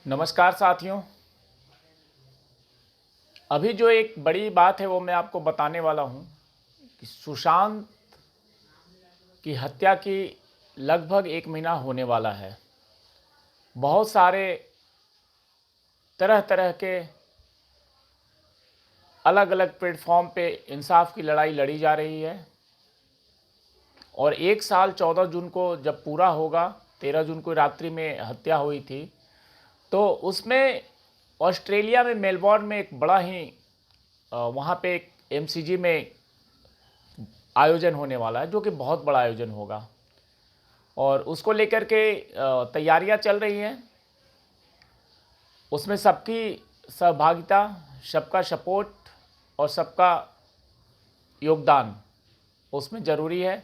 नमस्कार साथियों। अभी जो एक बड़ी बात है वो मैं आपको बताने वाला हूँ कि सुशांत की हत्या की लगभग 1 महीना होने वाला है। बहुत सारे तरह तरह के अलग अलग प्लेटफॉर्म पे इंसाफ की लड़ाई लड़ी जा रही है और 1 साल 14 जून को जब पूरा होगा, 13 जून को रात्रि में हत्या हुई थी, तो उसमें ऑस्ट्रेलिया में मेलबॉर्न में एक बड़ा ही वहाँ पे एक एमसीजी में आयोजन होने वाला है, जो कि बहुत बड़ा आयोजन होगा और उसको लेकर के तैयारियां चल रही हैं। उसमें सबकी सहभागिता, सबका सपोर्ट और सबका योगदान उसमें ज़रूरी है।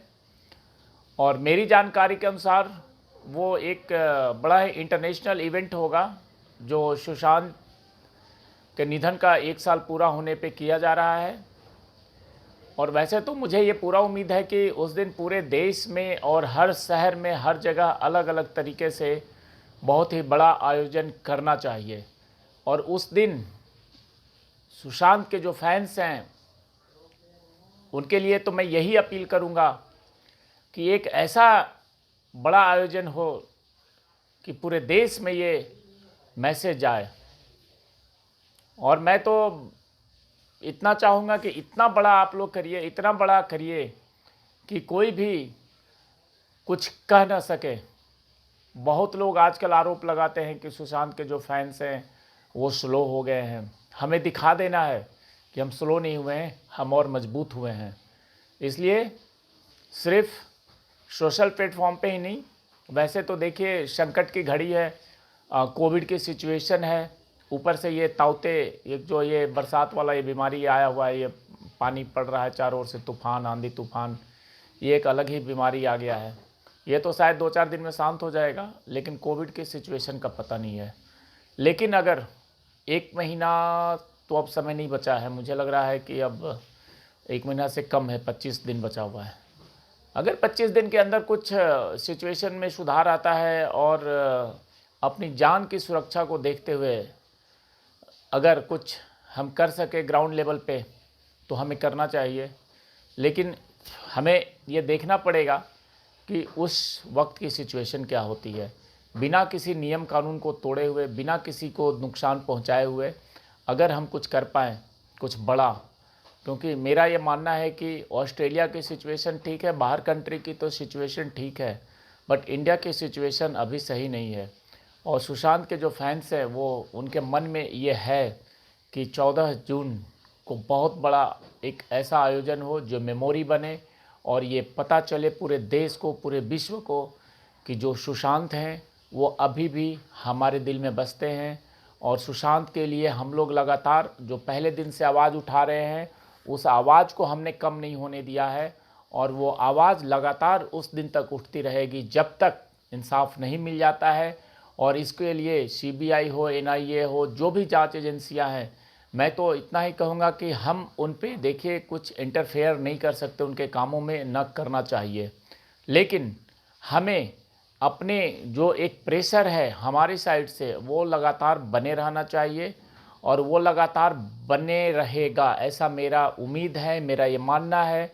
और मेरी जानकारी के अनुसार वो एक बड़ा ही इंटरनेशनल इवेंट होगा जो सुशांत के निधन का 1 साल पूरा होने पे किया जा रहा है। और वैसे तो मुझे ये पूरा उम्मीद है कि उस दिन पूरे देश में और हर शहर में, हर जगह अलग अलग तरीके से बहुत ही बड़ा आयोजन करना चाहिए। और उस दिन सुशांत के जो फैंस हैं उनके लिए तो मैं यही अपील करूंगा कि एक ऐसा बड़ा आयोजन हो कि पूरे देश में ये मैसेज जाए। और मैं तो इतना चाहूँगा कि इतना बड़ा आप लोग करिए, इतना बड़ा करिए कि कोई भी कुछ कह ना सके। बहुत लोग आजकल आरोप लगाते हैं कि सुशांत के जो फैंस हैं वो स्लो हो गए हैं। हमें दिखा देना है कि हम स्लो नहीं हुए हैं, हम और मजबूत हुए हैं। इसलिए सिर्फ सोशल प्लेटफॉर्म पे ही नहीं, वैसे तो देखिए संकट की घड़ी है, कोविड की सिचुएशन है, ऊपर से ये ताउते, एक जो ये बरसात वाला ये बीमारी आया हुआ है, ये पानी पड़ रहा है चारों ओर से, तूफान, आंधी तूफान, ये एक अलग ही बीमारी आ गया है। ये तो शायद 2-4 दिन में शांत हो जाएगा, लेकिन कोविड की सिचुएशन का पता नहीं है। लेकिन अगर 1 महीना तो अब समय नहीं बचा है, मुझे लग रहा है कि अब 1 महीना से कम है, 25 दिन बचा हुआ है। अगर 25 दिन के अंदर कुछ सिचुएशन में सुधार आता है और अपनी जान की सुरक्षा को देखते हुए अगर कुछ हम कर सके ग्राउंड लेवल पे तो हमें करना चाहिए। लेकिन हमें ये देखना पड़ेगा कि उस वक्त की सिचुएशन क्या होती है। बिना किसी नियम कानून को तोड़े हुए, बिना किसी को नुकसान पहुंचाए हुए अगर हम कुछ कर पाएँ कुछ बड़ा, क्योंकि मेरा ये मानना है कि ऑस्ट्रेलिया की सिचुएशन ठीक है, बाहर कंट्री की तो सिचुएशन ठीक है, बट इंडिया की सिचुएशन अभी सही नहीं है। और सुशांत के जो फैंस हैं वो, उनके मन में ये है कि 14 जून को बहुत बड़ा एक ऐसा आयोजन हो जो मेमोरी बने और ये पता चले पूरे देश को, पूरे विश्व को कि जो सुशांत हैं वो अभी भी हमारे दिल में बसते हैं। और सुशांत के लिए हम लोग लगातार जो पहले दिन से आवाज़ उठा रहे हैं, उस आवाज़ को हमने कम नहीं होने दिया है और वो आवाज़ लगातार उस दिन तक उठती रहेगी जब तक इंसाफ नहीं मिल जाता है। और इसके लिए सीबीआई हो, एनआईए हो, जो भी जांच एजेंसियां हैं, मैं तो इतना ही कहूँगा कि हम उन पे देखिए कुछ इंटरफेयर नहीं कर सकते, उनके कामों में न करना चाहिए, लेकिन हमें अपने जो एक प्रेशर है हमारी साइड से वो लगातार बने रहना चाहिए और वो लगातार बने रहेगा, ऐसा मेरा उम्मीद है, मेरा ये मानना है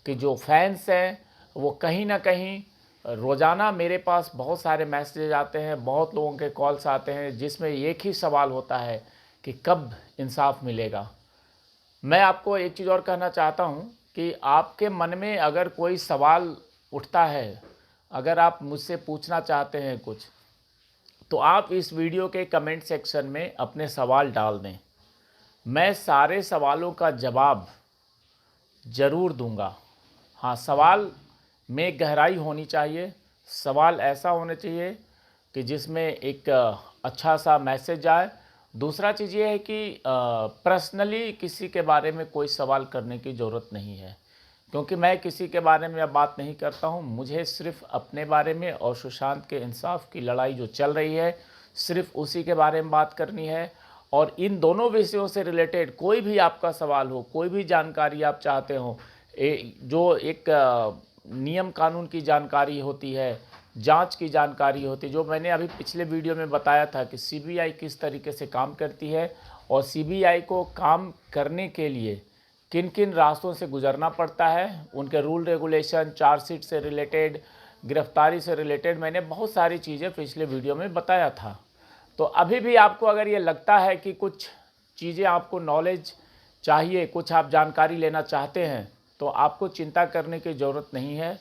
कि जो फैंस हैं वो कहीं ना कहीं रोज़ाना मेरे पास बहुत सारे मैसेज आते हैं, बहुत लोगों के कॉल्स आते हैं जिसमें एक ही सवाल होता है कि कब इंसाफ मिलेगा। मैं आपको एक चीज़ और कहना चाहता हूँ कि आपके मन में अगर कोई सवाल उठता है, अगर आप मुझसे पूछना चाहते हैं कुछ, तो आप इस वीडियो के कमेंट सेक्शन में अपने सवाल डाल दें। मैं सारे सवालों का जवाब ज़रूर दूंगा। हाँ, सवाल में गहराई होनी चाहिए, सवाल ऐसा होना चाहिए कि जिसमें एक अच्छा सा मैसेज आए। दूसरा चीज़ ये है कि पर्सनली किसी के बारे में कोई सवाल करने की ज़रूरत नहीं है, क्योंकि मैं किसी के बारे में अब बात नहीं करता हूँ। मुझे सिर्फ अपने बारे में और सुशांत के इंसाफ की लड़ाई जो चल रही है, सिर्फ उसी के बारे में बात करनी है। और इन दोनों विषयों से रिलेटेड कोई भी आपका सवाल हो, कोई भी जानकारी आप चाहते हो, जो एक नियम कानून की जानकारी होती है, जांच की जानकारी होती है। जो मैंने अभी पिछले वीडियो में बताया था कि सीबीआई किस तरीके से काम करती है और सीबीआई को काम करने के लिए किन किन रास्तों से गुजरना पड़ता है, उनके रूल रेगुलेशन, चार्जशीट से रिलेटेड, गिरफ्तारी से रिलेटेड, मैंने बहुत सारी चीज़ें पिछले वीडियो में बताया था। तो अभी भी आपको अगर ये लगता है कि कुछ चीज़ें आपको नॉलेज चाहिए, कुछ आप जानकारी लेना चाहते हैं, तो आपको चिंता करने की ज़रूरत नहीं है।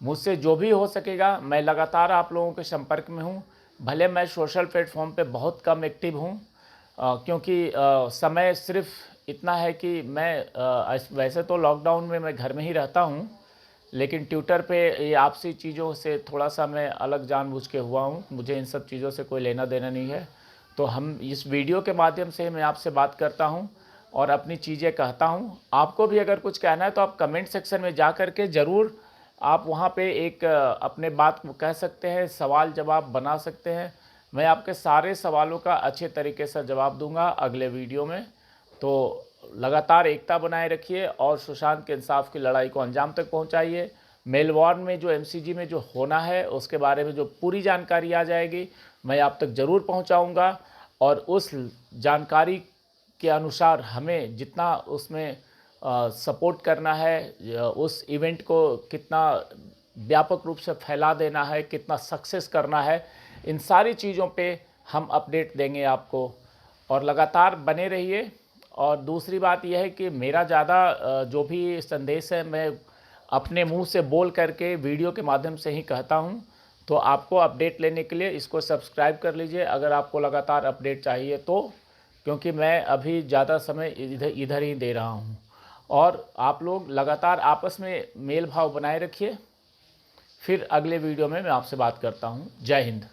मुझसे जो भी हो सकेगा, मैं लगातार आप लोगों के संपर्क में हूँ। भले मैं सोशल प्लेटफॉर्म पे बहुत कम एक्टिव हूँ, क्योंकि समय सिर्फ इतना है कि मैं वैसे तो लॉकडाउन में मैं घर में ही रहता हूँ, लेकिन ट्विटर पे ये आपसी चीज़ों से थोड़ा सा मैं अलग जानबूझ के हुआ हूँ। मुझे इन सब चीज़ों से कोई लेना देना नहीं है। तो हम इस वीडियो के माध्यम से मैं आपसे बात करता हूँ और अपनी चीज़ें कहता हूँ। आपको भी अगर कुछ कहना है तो आप कमेंट सेक्शन में जा कर के ज़रूर आप वहाँ पे एक अपने बात को कह सकते हैं, सवाल जवाब बना सकते हैं। मैं आपके सारे सवालों का अच्छे तरीके से जवाब दूंगा अगले वीडियो में। तो लगातार एकता बनाए रखिए और सुशांत के इंसाफ की लड़ाई को अंजाम तक पहुंचाइए। मेलबॉर्न में जो एमसीजी में जो होना है उसके बारे में जो पूरी जानकारी आ जाएगी मैं आप तक ज़रूर पहुंचाऊंगा, और उस जानकारी के अनुसार हमें जितना उसमें सपोर्ट करना है, उस इवेंट को कितना व्यापक रूप से फैला देना है, कितना सक्सेस करना है, इन सारी चीज़ों पे हम अपडेट देंगे आपको। और लगातार बने रहिए। और दूसरी बात यह है कि मेरा ज़्यादा जो भी संदेश है मैं अपने मुंह से बोल करके वीडियो के माध्यम से ही कहता हूं। तो आपको अपडेट लेने के लिए इसको सब्सक्राइब कर लीजिए अगर आपको लगातार अपडेट चाहिए तो, क्योंकि मैं अभी ज़्यादा समय इधर ही दे रहा हूं। और आप लोग लगातार आपस में मेल भाव बनाए रखिए। फिर अगले वीडियो में मैं आपसे बात करता हूं। जय हिंद।